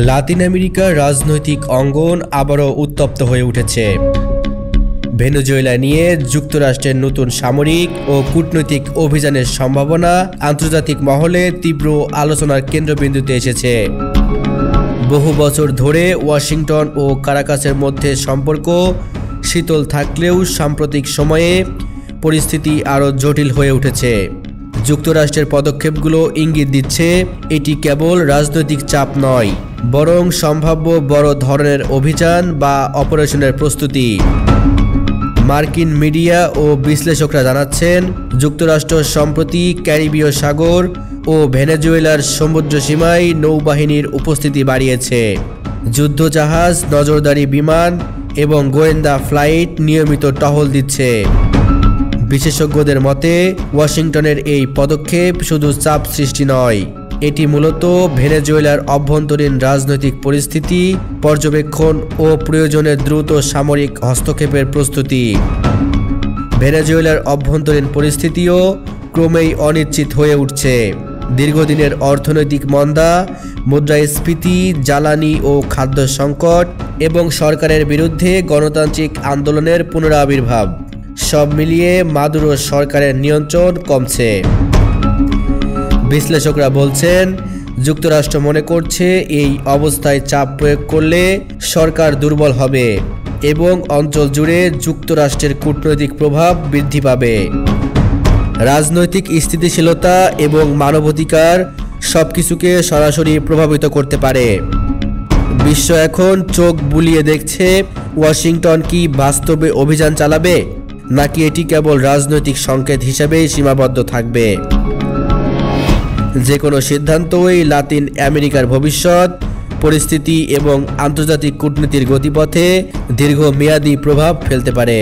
লাতিন আমেরিকার রাজনৈতিক অঙ্গন আবারও উত্তপ্ত হয়ে উঠেছে। ভেনেজুয়েলা নিয়ে যুক্তরাষ্ট্রের নতুন সামরিক ও কূটনৈতিক অভিযানের সম্ভাবনা আন্তর্জাতিক মহলে তীব্র আলোচনার কেন্দ্রবিন্দুতে এসেছে। বহু বছর ধরে ওয়াশিংটন ও কারাকাসের মধ্যে সম্পর্ক শীতল থাকলেও সাম্প্রতিক সময়ে পরিস্থিতি আরও জটিল হয়ে উঠেছে। যুক্তরাষ্ট্রের পদক্ষেপগুলো ইঙ্গিত দিচ্ছে এটি কেবল রাজনৈতিক চাপ নয়, বরং সম্ভাব্য বড় ধরনের অভিযান বা অপারেশনের প্রস্তুতি। মার্কিন মিডিয়া ও বিশ্লেষকরা জানাচ্ছেন, যুক্তরাষ্ট্র সম্প্রতি ক্যারিবীয় সাগর ও ভেনেজুয়েলার সমুদ্র সীমায় নৌবাহিনীর উপস্থিতি বাড়িয়েছে। যুদ্ধজাহাজ, নজরদারি বিমান এবং গোয়েন্দা ফ্লাইট নিয়মিত টহল দিচ্ছে। বিশেষজ্ঞদের মতে ওয়াশিংটনের এই পদক্ষেপ শুধু চাপ সৃষ্টি নয়, এটি মূলত ভেনেজুয়েলার অভ্যন্তরীণ রাজনৈতিক পরিস্থিতি পর্যবেক্ষণ ও প্রয়োজনে দ্রুত সামরিক হস্তক্ষেপের প্রস্তুতি। ভেনেজুয়েলার অভ্যন্তরীণ পরিস্থিতিও ক্রমেই অনিশ্চিত হয়ে উঠছে। দীর্ঘদিনের অর্থনৈতিক মন্দা, মুদ্রাস্ফীতি, জ্বালানি ও খাদ্য সংকট এবং সরকারের বিরুদ্ধে গণতান্ত্রিক আন্দোলনের পুনরাবির্ভাব সব মিলিয়ে মাদুরো সরকারের নিয়ন্ত্রণ কমছে। বিশ্লেষকরা বলছেন, যুক্তরাষ্ট্র মনে করছে এই অবস্থায় চাপ প্রয়োগ করলে সরকার দুর্বল হবে এবং অঞ্চল জুড়ে যুক্তরাষ্ট্রের কূটনৈতিক প্রভাব বৃদ্ধি পাবে। রাজনৈতিক স্থিতিশীলতা এবং মানবাধিকার সবকিছুকে সরাসরি প্রভাবিত করতে পারে। বিশ্ব এখন চোখ বুলিয়ে দেখছে ওয়াশিংটন কি বাস্তবে অভিযান চালাবে, নাকি এটি কেবল রাজনৈতিক সংকেত হিসেবেই সীমাবদ্ধ থাকবে। যে কোনো সিদ্ধান্তই লাতিন আমেরিকার ভবিষ্যৎ পরিস্থিতি এবং আন্তর্জাতিক কূটনীতির গতিপথে দীর্ঘমেয়াদী প্রভাব ফেলতে পারে।